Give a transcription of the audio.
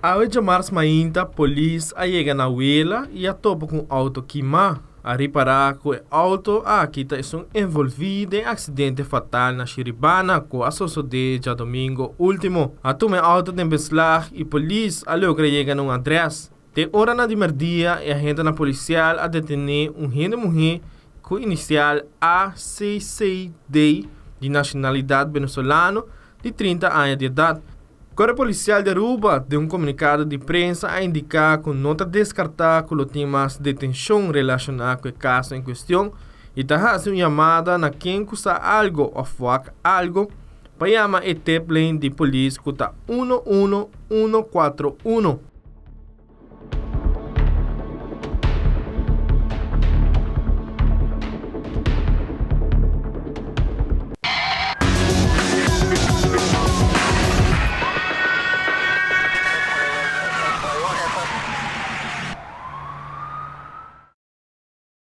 Ao chamar mainta, polícia a chega na vila e a topa com auto queimar. A reparar que o auto aqui está envolvido em acidente fatal na Chiribana, que a sucedeu domingo último. A turma auto tem beslag e polícia a logra chega num adresse. De hora na dia, a agente na policial a detener gente mulher com inicial ACCD de nacionalidade venezuelana de 30 anos de idade. O Corpo Policial de Aruba deu um comunicado de imprensa a indicar que não está descartar que tem mais detenção relacionada com o caso em questão e está fazendo uma chamada na quem custa algo ou faca algo para chamar a hotline de polícia que está 11141.